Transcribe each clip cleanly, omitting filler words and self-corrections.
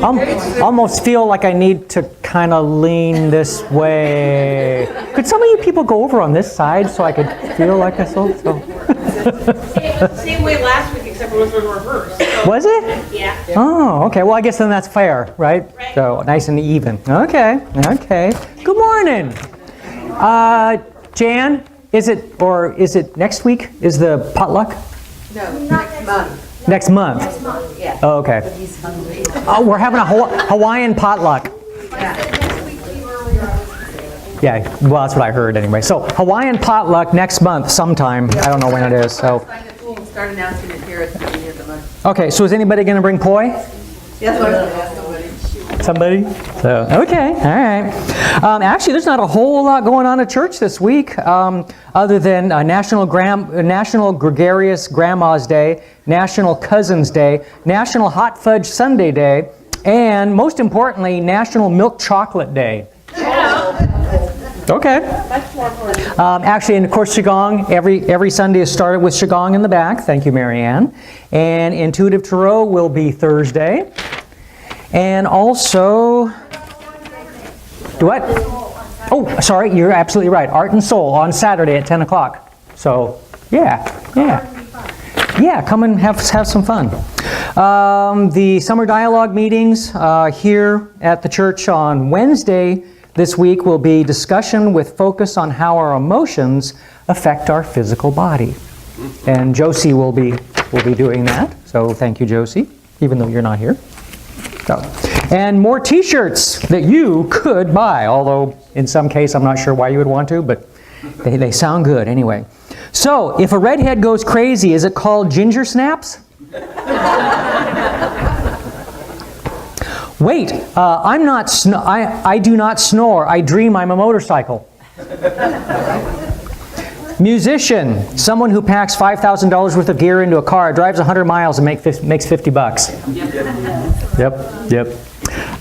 almost feel like I need to kind of lean this way. Could some of you people go over on this side so I could feel like I so? It was the same way last week, except it was in reverse. So. Was it? Yeah. Oh, okay. Well, I guess then that's fair, right? Right. So nice and even. Okay. Good morning. Jan, is it next week? Is the potluck? No, next month. Next month? Next month, yeah. Oh, okay. But he's hungry. Oh, we're having a Hawaiian potluck. Yeah, well, that's what I heard anyway. So Hawaiian potluck next month sometime. I don't know when it is. So. Start announcing it here at the beginning of the month. Okay, so is anybody going to bring poi? Yes, Somebody? So, okay, all right. Actually, there's not a whole lot going on at church this week, other than National Gregarious Grandma's Day, National Cousins Day, National Hot Fudge Sunday Day, and most importantly, National Milk Chocolate Day. Okay. Actually, and of course, Qigong, every Sunday is started with Qigong in the back. Thank you, Marianne. And Intuitive Tarot will be Thursday. And also, what? Oh, sorry, you're absolutely right. Art and Soul on Saturday at 10 o'clock. So, yeah, come and have some fun. The summer dialogue meetings here at the church on Wednesday this week will be discussion with focus on how our emotions affect our physical body. And Josie will be doing that. So thank you, Josie, even though you're not here. So, and more t-shirts that you could buy, although in some case I'm not sure why you would want to, but they sound good anyway. So, if a redhead goes crazy, is it called ginger snaps? Wait, I do not snore. I dream I'm a motorcycle. Musician, someone who packs $5,000 worth of gear into a car, drives 100 miles and makes $50. Yep.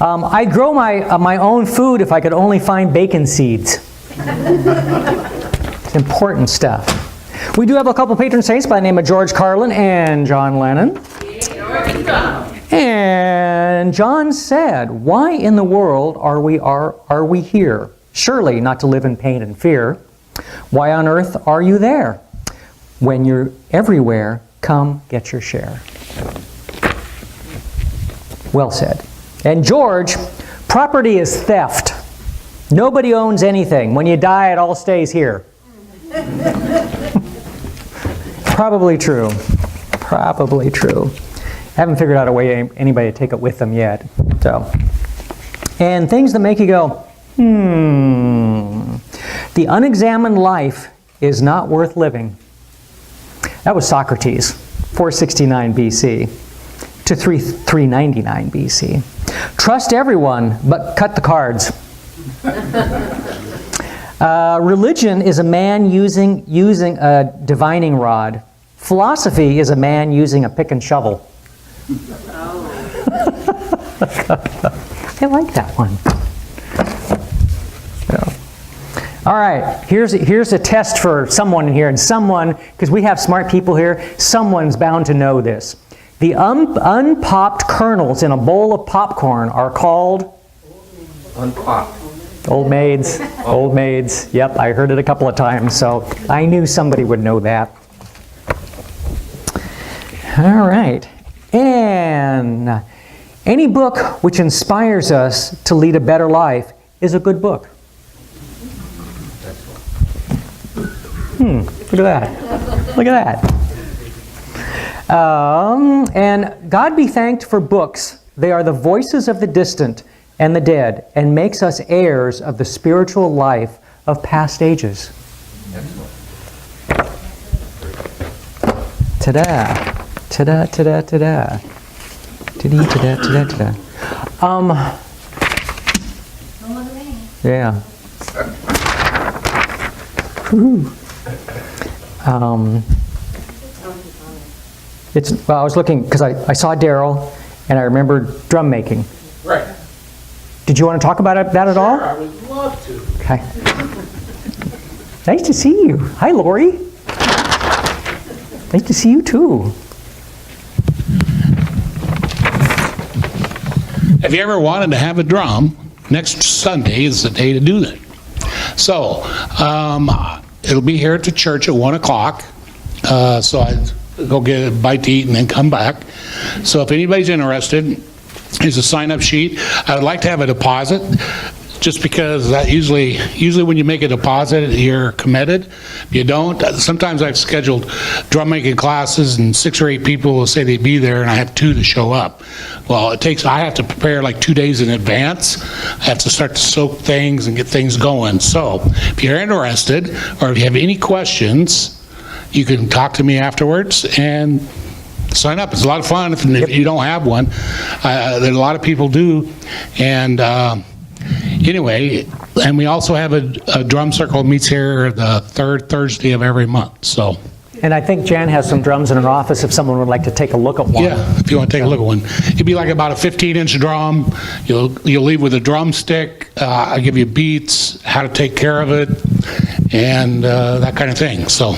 I'd grow my own food if I could only find bacon seeds. It's important stuff. We do have a couple patron saints by the name of George Carlin and John Lennon. And John said, "Why in the world are we here? Surely not to live in pain and fear. Why on earth are you there? When you're everywhere, come get your share." Well said. And George, property is theft. Nobody owns anything. When you die, it all stays here. Probably true. Haven't figured out a way anybody to take it with them yet. So, and things that make you go, The unexamined life is not worth living. That was Socrates, 469 BC to 399 BC. Trust everyone, but cut the cards. Religion is a man using a divining rod. Philosophy is a man using a pick and shovel. I like that one. All right, here's a test for someone in here, and someone, because we have smart people here, someone's bound to know this. The unpopped kernels in a bowl of popcorn are called? Unpopped. Old maids. Old maids. Yep, I heard it a couple of times, so I knew somebody would know that. All right. And any book which inspires us to lead a better life is a good book. Look at that. Look at that. And God be thanked for books. They are the voices of the distant and the dead, and makes us heirs of the spiritual life of past ages. Ta-da. Ta-da, ta-da, ta-da. Ta-dee, ta-da, ta-da, ta-da. Yeah. Well, I was looking, because I saw Daryl, and I remembered drum making. Right. Did you want to talk about that at all? Sure, I would love to. Okay. Nice to see you. Hi, Lori. Nice to see you, too. And if you ever wanted to have a drum, next Sunday is the day to do that. So, it'll be here at the church at 1 o'clock. So I go get a bite to eat and then come back. So if anybody's interested, here's a sign-up sheet. I would like to have a deposit, just because that usually when you make a deposit, you're committed. If you don't, sometimes I've scheduled drum making classes and 6 or 8 people will say they'd be there and I have 2 to show up. Well, I have to prepare like 2 days in advance. I have to start to soak things and get things going. So if you're interested or if you have any questions, you can talk to me afterwards and sign up. It's a lot of fun if you don't have one. There a lot of people do. And anyway, and we also have a drum circle meets here the 3rd Thursday of every month. So. And I think Jan has some drums in her office if someone would like to take a look at one. Yeah, if you want to take a look at one. It'd be like about a 15-inch drum. You'll leave with a drumstick. I give you beats, how to take care of it, and that kind of thing. So.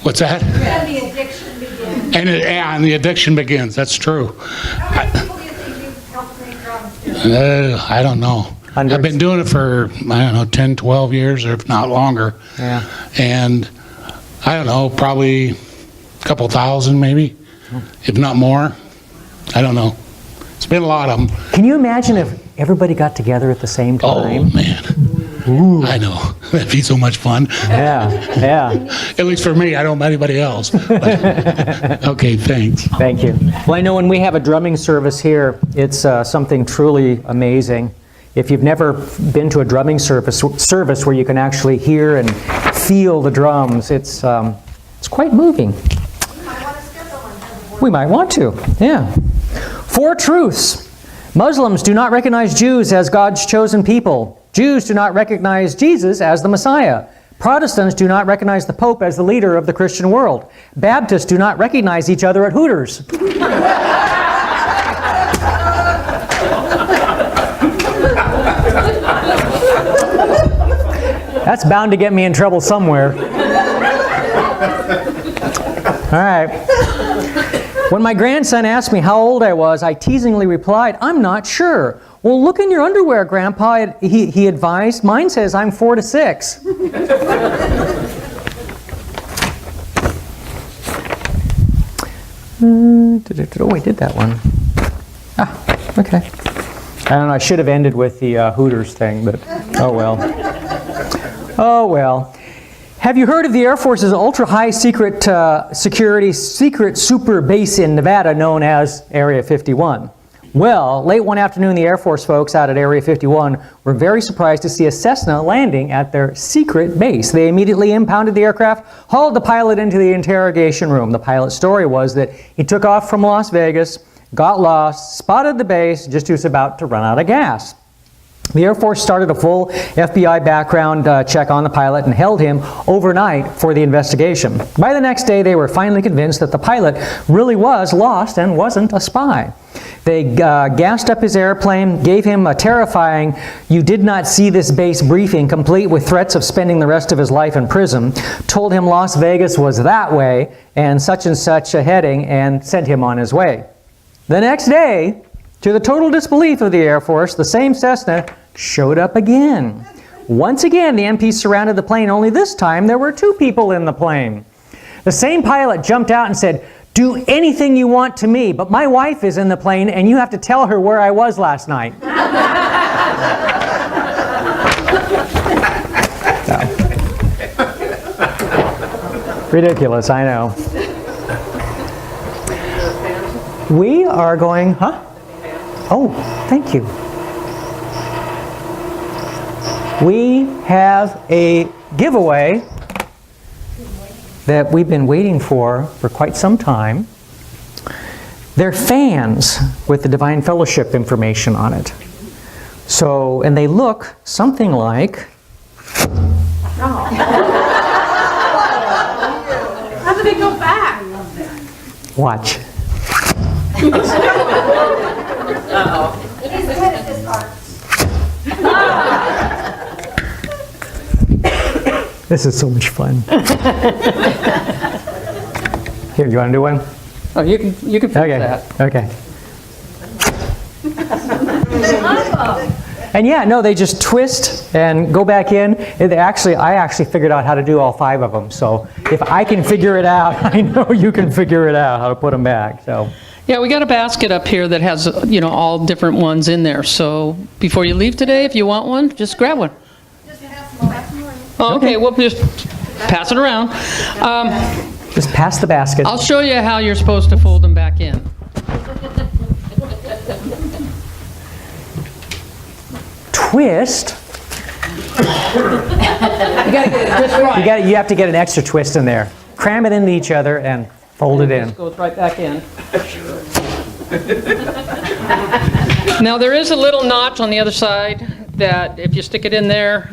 What's that? And the addiction begins. And the addiction begins. That's true. How many people do you think you've helped make drums to? I don't know. Hundreds. I've been doing it for, 10, 12 years, or if not longer. Yeah. And I don't know, probably a couple thousand maybe, if not more. I don't know. It's been a lot of them. Can you imagine if everybody got together at the same Oh, time? man. I know. That'd be so much fun. Yeah. At least for me. I don't know about anybody else. But, okay, thanks. Thank you. Well, I know when we have a drumming service here, it's something truly amazing. If you've never been to a drumming service where you can actually hear and feel the drums, it's quite moving. We might want to, yeah. 4 truths. Muslims do not recognize Jews as God's chosen people. Jews do not recognize Jesus as the Messiah. Protestants do not recognize the Pope as the leader of the Christian world. Baptists do not recognize each other at Hooters. That's bound to get me in trouble somewhere. All right. When my grandson asked me how old I was, I teasingly replied, "I'm not sure." "Well, look in your underwear, Grandpa," he advised. "Mine says I'm 4 to 6. Oh, I did that one. Okay. I don't know, I should have ended with the Hooters thing, but oh well. Oh well. Have you heard of the Air Force's ultra-high secret security secret super base in Nevada known as Area 51? Well, late one afternoon, the Air Force folks out at Area 51 were very surprised to see a Cessna landing at their secret base. They immediately impounded the aircraft, hauled the pilot into the interrogation room. The pilot's story was that he took off from Las Vegas, got lost, spotted the base, just was about to run out of gas. The Air Force started a full FBI background check on the pilot and held him overnight for the investigation. By the next day, they were finally convinced that the pilot really was lost and wasn't a spy. They gassed up his airplane, gave him a terrifying "you did not see this base" briefing, complete with threats of spending the rest of his life in prison, told him Las Vegas was that way and such a heading, and sent him on his way. The next day, to the total disbelief of the Air Force, the same Cessna showed up again. Once again, the MPs surrounded the plane, only this time there were 2 people in the plane. The same pilot jumped out and said, "Do anything you want to me, but my wife is in the plane and you have to tell her where I was last night." Ridiculous, I know. We are going, Oh, thank you. We have a giveaway that we've been waiting for quite some time. They're fans with the Divine Fellowship information on it. So, and they look something like... How did they go back? Watch. He's good at this part. This is so much fun. Here, you want to do one? Oh, you can fix Okay. that. Okay. And yeah, no, they just twist and go back in. I actually figured out how to do all 5 of them. So if I can figure it out, I know you can figure it out how to put them back. So. Yeah, we got a basket up here that has, all different ones in there. So before you leave today, if you want one, just grab one. Just pass them around. Oh, okay, we'll just pass it around. Just pass the basket. I'll show you how you're supposed to fold them back in. Twist. You gotta get it just right. You have to get an extra twist in there. Cram it into each other and fold it in. Just goes right back in. Now there is a little notch on the other side that if you stick it in there,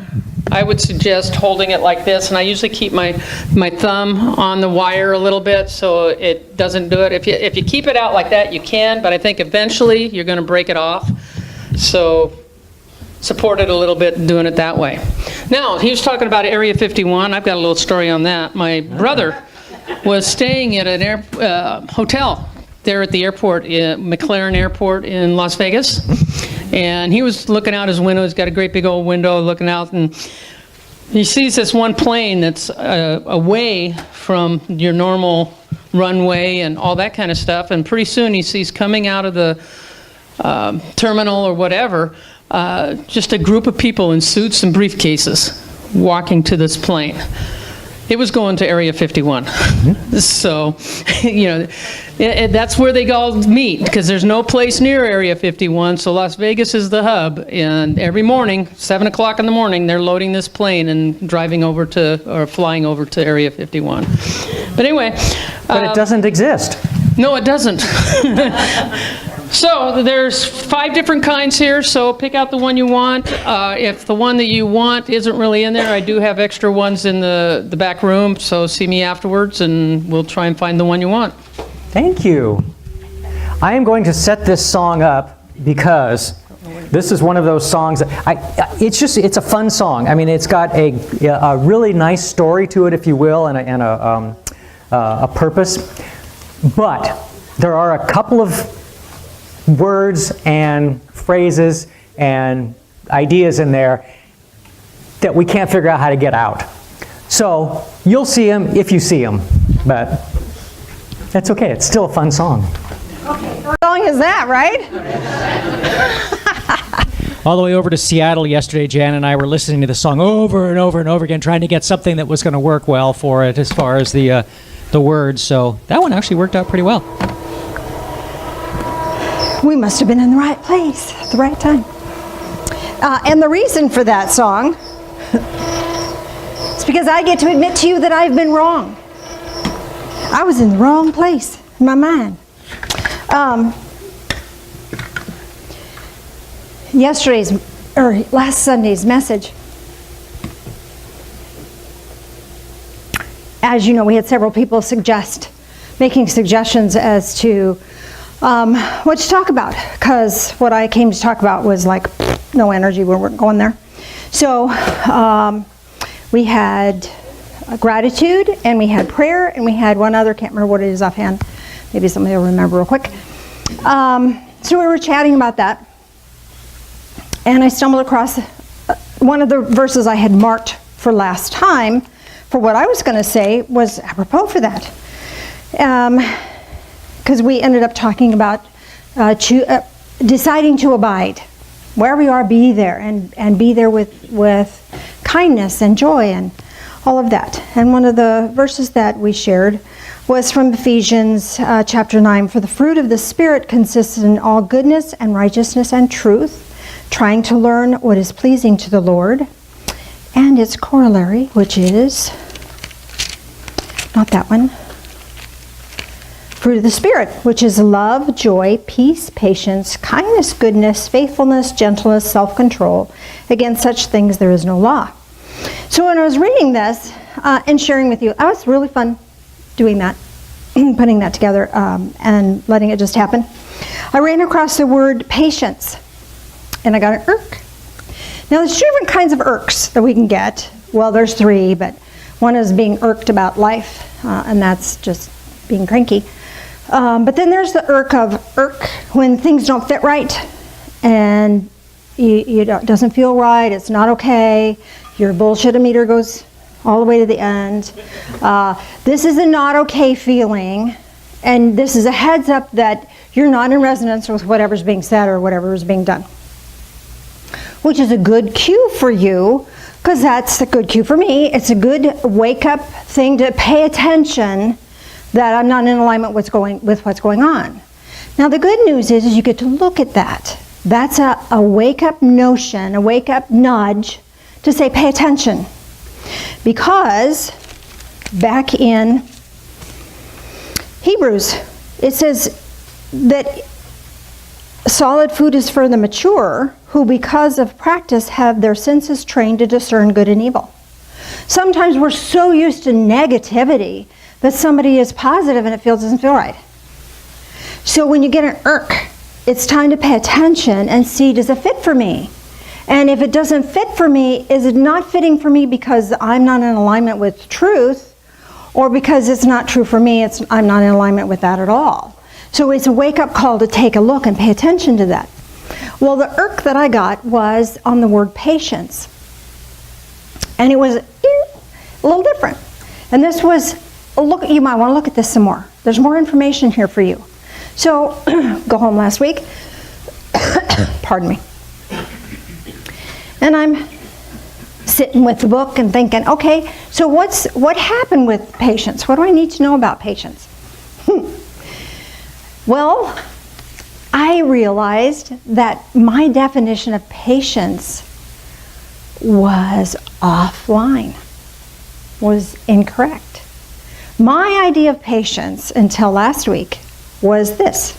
I would suggest holding it like this, and I usually keep my thumb on the wire a little bit so it doesn't do it. If you keep it out like that, you can, but I think eventually you're going to break it off. So support it a little bit doing it that way. Now, he was talking about Area 51. I've got a little story on that. My brother was staying at an hotel there at the airport, McLaren Airport in Las Vegas. And he was looking out his window. He's got a great big old window looking out, and he sees this one plane that's away from your normal runway and all that kind of stuff. And pretty soon he sees coming out of the terminal or whatever, just a group of people in suits and briefcases walking to this plane. It was going to Area 51. So, that's where they all meet, because there's no place near Area 51, so Las Vegas is the hub. And every morning, 7 o'clock in the morning, they're loading this plane and flying over to Area 51. But anyway. But it doesn't exist. No, it doesn't. So there's 5 different kinds here, so pick out the one you want. If the one that you want isn't really in there, I do have extra ones in the back room, so see me afterwards and we'll try and find the one you want. Thank you. I am going to set this song up because this is one of those songs that it's a fun song. I mean, it's got a really nice story to it, if you will, and a purpose. But there are a couple of words and phrases and ideas in there that we can't figure out how to get out. So you'll see them if you see them, but that's okay. It's still a fun song. What song is that, right? All the way over to Seattle yesterday, Jan and I were listening to the song over and over and over again, trying to get something that was going to work well for it as far as the words. So that one actually worked out pretty well. We must have been in the right place at the right time. And the reason for that song is because I get to admit to you that I've been wrong. I was in the wrong place in my mind. Last Sunday's message, as you know, we had several people making suggestions as to what to talk about, because what I came to talk about was like no energy, we weren't going there. So we had gratitude, and we had prayer, and we had one other, can't remember what it is offhand, maybe somebody will remember real quick. So we were chatting about that, and I stumbled across one of the verses I had marked for last time for what I was going to say was apropos for that. Because we ended up talking about deciding to abide. Wherever you are, be there, and be there with kindness and joy and all of that. And one of the verses that we shared was from Ephesians chapter 9. For the fruit of the Spirit consists in all goodness and righteousness and truth, trying to learn what is pleasing to the Lord, and its corollary, which is, not that one, fruit of the Spirit, which is love, joy, peace, patience, kindness, goodness, faithfulness, gentleness, self-control. Against such things there is no law. So when I was reading this and sharing with you, that was really fun doing that, putting that together and letting it just happen. I ran across the word patience, and I got an irk. Now there's 2 different kinds of irks that we can get. Well, there's 3, but one is being irked about life, and that's just being cranky. But then there's the irk when things don't fit right, and doesn't feel right, it's not okay, your bullshit-o-meter goes all the way to the end. This is a not okay feeling, and this is a heads up that you're not in resonance with whatever's being said or whatever is being done. Which is a good cue for you, because that's a good cue for me. It's a good wake-up thing to pay attention that I'm not in alignment with what's going on. Now the good news is you get to look at that. That's a wake-up notion, a wake-up nudge to say pay attention. Because back in Hebrews, it says that solid food is for the mature, who because of practice have their senses trained to discern good and evil. Sometimes we're so used to negativity that somebody is positive and it doesn't feel right. So when you get an irk, it's time to pay attention and see, does it fit for me? And if it doesn't fit for me, is it not fitting for me because I'm not in alignment with truth, or because it's not true for me, I'm not in alignment with that at all? So it's a wake-up call to take a look and pay attention to that. Well, the irk that I got was on the word patience. And it was a little different. And this was, look, you might want to look at this some more. There's more information here for you. So, go home last week. Pardon me. And I'm sitting with the book and thinking, okay, so what happened with patience? What do I need to know about patience? Well, I realized that my definition of patience was offline, was incorrect. My idea of patience until last week was this.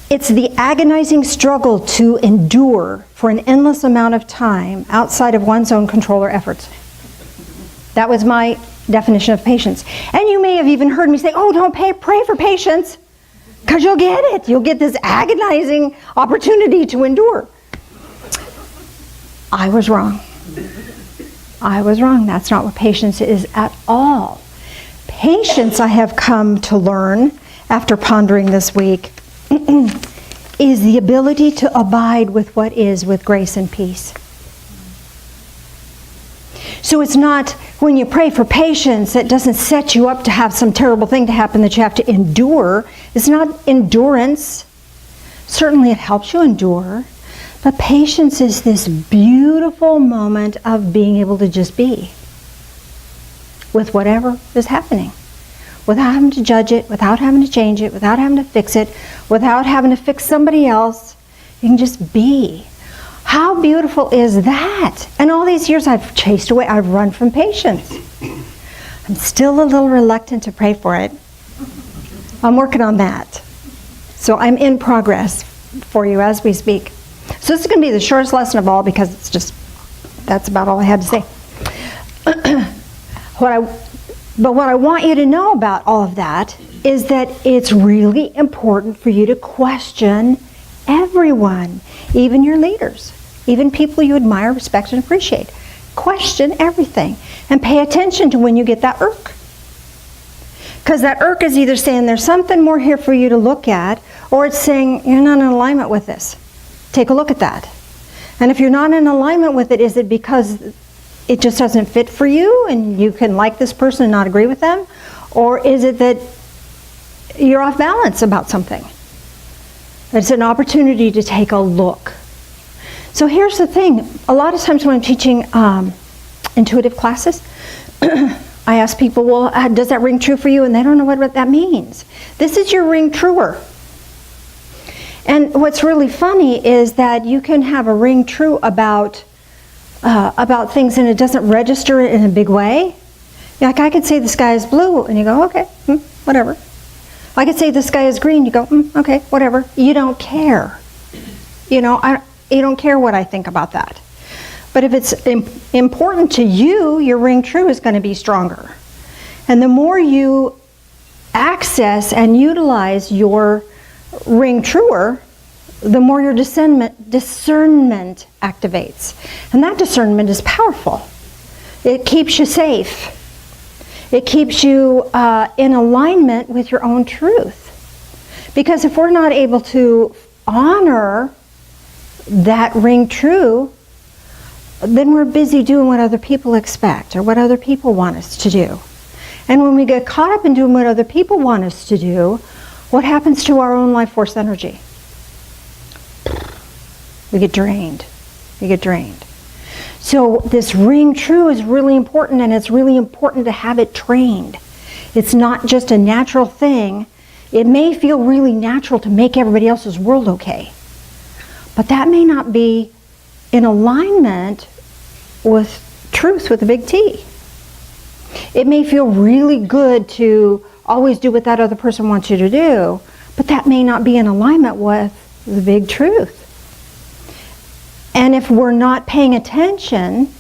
It's the agonizing struggle to endure for an endless amount of time outside of one's own control or efforts. That was my definition of patience. And you may have even heard me say, oh, don't pray for patience, because you'll get it. You'll get this agonizing opportunity to endure. I was wrong. I was wrong. That's not what patience is at all. Patience, I have come to learn after pondering this week, is the ability to abide with what is with grace and peace. So it's not, when you pray for patience, it doesn't set you up to have some terrible thing to happen that you have to endure. It's not endurance. Certainly it helps you endure. But patience is this beautiful moment of being able to just be with whatever is happening, without having to judge it, without having to change it, without having to fix it, without having to fix somebody else. You can just be. How beautiful is that? And all these years I've chased away, I've run from patience. I'm still a little reluctant to pray for it. I'm working on that. So I'm in progress for you as we speak. So this is going to be the shortest lesson of all, because it's just, that's about all I had to say. But what I want you to know about all of that is that it's really important for you to question everyone, even your leaders, even people you admire, respect, and appreciate. Question everything and pay attention to when you get that irk. Because that irk is either saying there's something more here for you to look at, or it's saying you're not in alignment with this. Take a look at that. And if you're not in alignment with it, is it because it just doesn't fit for you and you can like this person and not agree with them? Or is it that you're off balance about something? It's an opportunity to take a look. So here's the thing. A lot of times when I'm teaching intuitive classes, I ask people, well, does that ring true for you? And they don't know what that means. This is your ring truer. And what's really funny is that you can have a ring true about things and it doesn't register in a big way. Like I could say the sky is blue and you go, okay, whatever. I could say the sky is green, you go, okay, whatever. You don't care. You don't care what I think about that. But if it's important to you, your ring true is going to be stronger. And the more you access and utilize your ring truer, the more your discernment activates. And that discernment is powerful. It keeps you safe. It keeps you in alignment with your own truth. Because if we're not able to honor that ring true, then we're busy doing what other people expect or what other people want us to do. And when we get caught up in doing what other people want us to do, what happens to our own life force energy? We get drained. We get drained. So this ring true is really important, and it's really important to have it trained. It's not just a natural thing. It may feel really natural to make everybody else's world okay, but that may not be in alignment with truth with a big T. It may feel really good to always do what that other person wants you to do, but that may not be in alignment with the big truth. And if we're not paying attention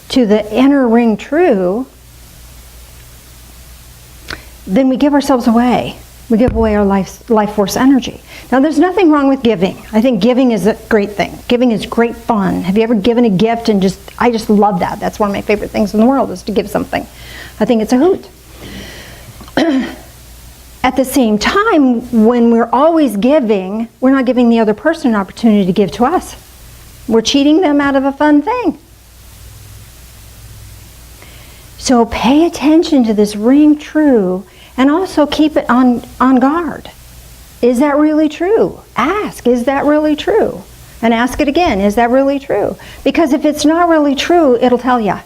to the inner ring true, then we give ourselves away. We give away our life force energy. Now, there's nothing wrong with giving. I think giving is a great thing. Giving is great fun. Have you ever given a gift and I just love that. That's one of my favorite things in the world, is to give something. I think it's a hoot. At the same time, when we're always giving, we're not giving the other person an opportunity to give to us. We're cheating them out of a fun thing. So pay attention to this ring true, and also keep it on guard. Is that really true? Ask, is that really true? And ask it again, is that really true? Because if it's not really true, it'll tell you.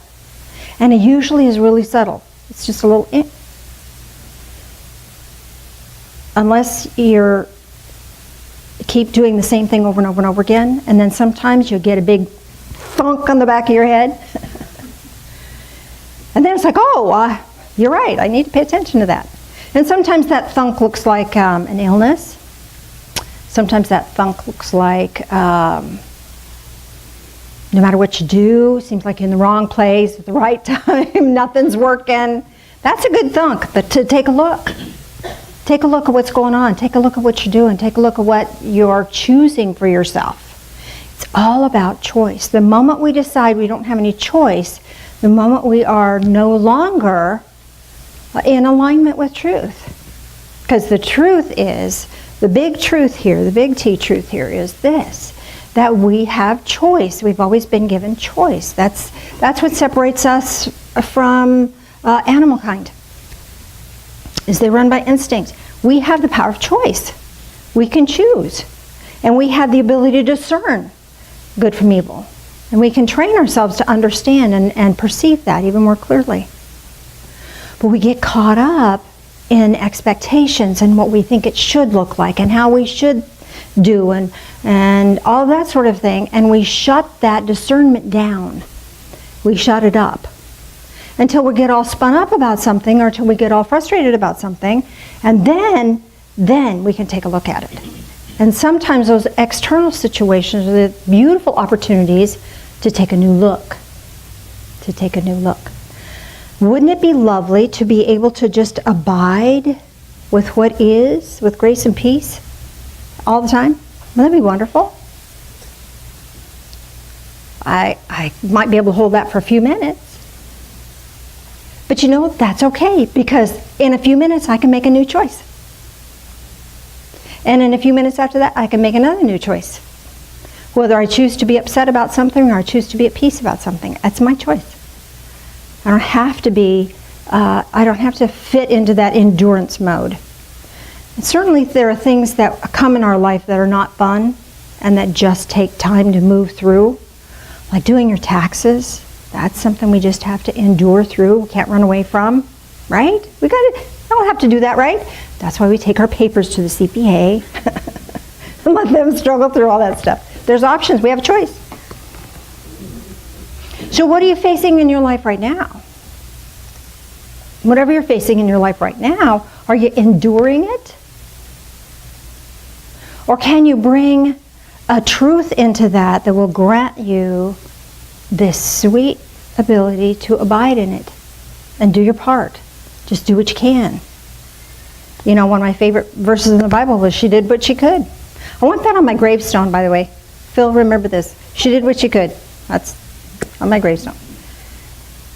And it usually is really subtle. It's just a little... Unless you're keep doing the same thing over and over and over again, and then sometimes you'll get a big thunk on the back of your head. And then it's like, oh, you're right, I need to pay attention to that. And sometimes that thunk looks like an illness. Sometimes that thunk looks like no matter what you do, seems like you're in the wrong place at the right time, nothing's working. That's a good thunk, but to take a look. Take a look at what's going on. Take a look at what you're doing. Take a look at what you're choosing for yourself. It's all about choice. The moment we decide we don't have any choice, the moment we are no longer in alignment with truth. Because the truth is, the big truth here, the big T truth here is this, that we have choice. We've always been given choice. That's what separates us from animal kind. Is they run by instinct. We have the power of choice. We can choose. And we have the ability to discern good from evil. And we can train ourselves to understand and perceive that even more clearly. But we get caught up in expectations and what we think it should look like and how we should do and all that sort of thing. And we shut that discernment down. We shut it up. Until we get all spun up about something, or until we get all frustrated about something, and then we can take a look at it. And sometimes those external situations are the beautiful opportunities to take a new look. To take a new look. Wouldn't it be lovely to be able to just abide with what is, with grace and peace, all the time? Wouldn't that be wonderful? I might be able to hold that for a few minutes. But you know, that's okay, because in a few minutes I can make a new choice. And in a few minutes after that, I can make another new choice. Whether I choose to be upset about something or I choose to be at peace about something, that's my choice. I don't have to be, I don't have to fit into that endurance mode. And certainly there are things that come in our life that are not fun and that just take time to move through, like doing your taxes. That's something we just have to endure through. We can't run away from, right? We don't have to do that, right? That's why we take our papers to the CPA and let them struggle through all that stuff. There's options. We have a choice. So what are you facing in your life right now? Whatever you're facing in your life right now, are you enduring it? Or can you bring a truth into that will grant you this sweet ability to abide in it and do your part. Just do what you can. You know, one of my favorite verses in the Bible was, she did what she could. I want that on my gravestone, by the way. Phil, remember this. She did what she could. That's on my gravestone.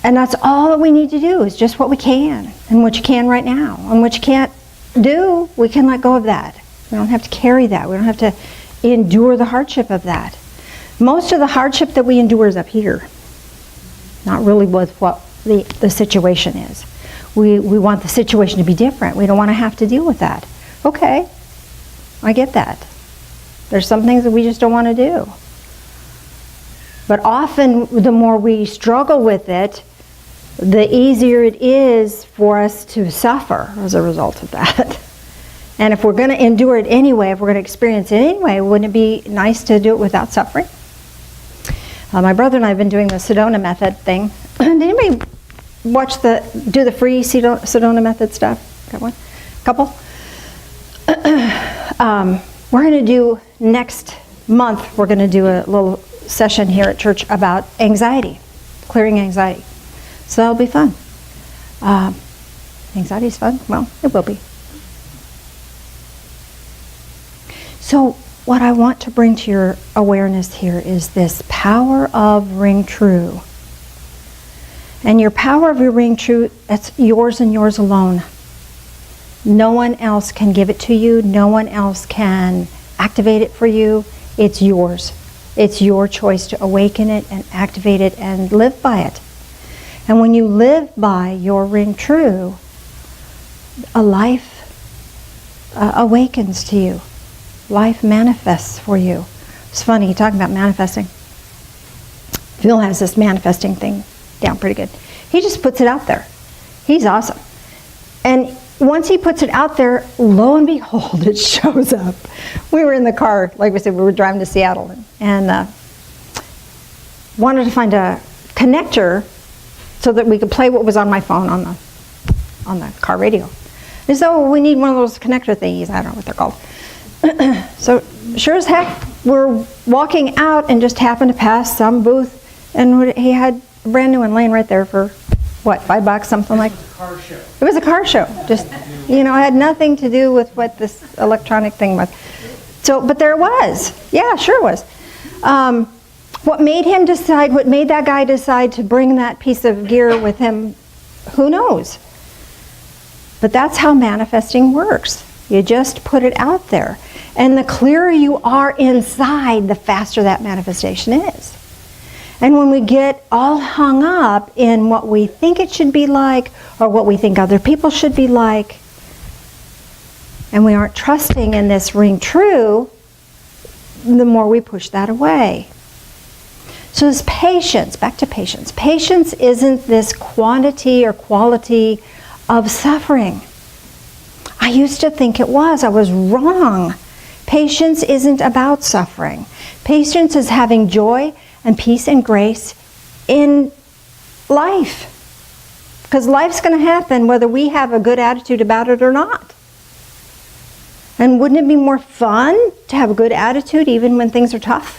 And that's all that we need to do, is just what we can, and what you can right now. And what you can't do, we can let go of that. We don't have to carry that. We don't have to endure the hardship of that. Most of the hardship that we endure is up here, not really with what the situation is. We want the situation to be different. We don't want to have to deal with that. Okay, I get that. There's some things that we just don't want to do. But often, the more we struggle with it, the easier it is for us to suffer as a result of that. And if we're going to endure it anyway, if we're going to experience it anyway, wouldn't it be nice to do it without suffering? My brother and I have been doing the Sedona method thing. Did anybody do the free Sedona method stuff? Got one? Couple? We're going to do next month, we're going to do a little session here at church about anxiety, clearing anxiety. So that'll be fun. Anxiety is fun? Well, it will be. So what I want to bring to your awareness here is this power of ring true. And your power of your ring true, that's yours and yours alone. No one else can give it to you. No one else can activate it for you. It's yours. It's your choice to awaken it and activate it and live by it. And when you live by your ring true, a life awakens to you. Life manifests for you. It's funny, talking about manifesting. Phil has this manifesting thing down pretty good. He just puts it out there. He's awesome. And once he puts it out there, lo and behold, it shows up. We were in the car, like we said, we were driving to Seattle and wanted to find a connector so that we could play what was on my phone on the car radio. And so we need one of those connector thingies. I don't know what they're called. So sure as heck, we're walking out and just happened to pass some booth, and he had a brand new one laying right there for what, $5, something like. Car show. It was a car show. Just, it had nothing to do with what this electronic thing was. So, but there it was. Yeah, sure it was. What made that guy decide to bring that piece of gear with him, who knows? But that's how manifesting works. You just put it out there. And the clearer you are inside, the faster that manifestation is. And when we get all hung up in what we think it should be like, or what we think other people should be like, and we aren't trusting in this ring true, the more we push that away. So this patience, back to patience. Patience isn't this quantity or quality of suffering. I used to think it was. I was wrong. Patience isn't about suffering. Patience is having joy and peace and grace in life. Because life's going to happen whether we have a good attitude about it or not. And wouldn't it be more fun to have a good attitude even when things are tough?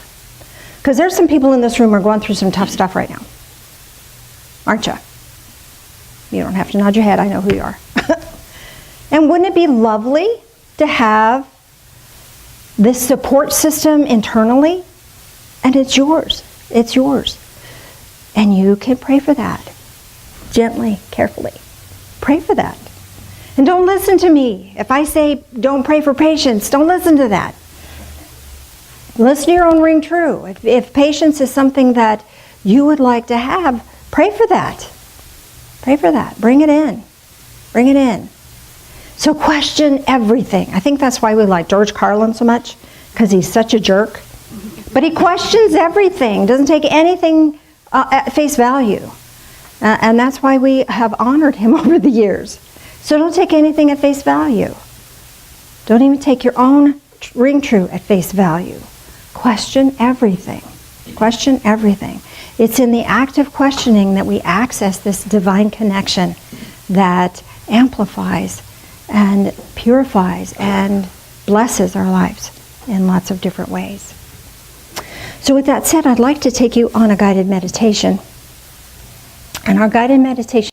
Because there's some people in this room who are going through some tough stuff right now. Aren't you? You don't have to nod your head. I know who you are. And wouldn't it be lovely to have this support system internally? And it's yours. It's yours. And you can pray for that. Gently, carefully. Pray for that. And don't listen to me. If I say don't pray for patience, don't listen to that. Listen to your own ring true. If patience is something that you would like to have, pray for that. Pray for that. Bring it in. Bring it in. So question everything. I think that's why we like George Carlin so much, because he's such a jerk. But he questions everything, doesn't take anything at face value. And that's why we have honored him over the years. So don't take anything at face value. Don't even take your own ring true at face value. Question everything. Question everything. It's in the act of questioning that we access this divine connection that amplifies and purifies and blesses our lives in lots of different ways. So with that said, I'd like to take you on a guided meditation. And our guided meditation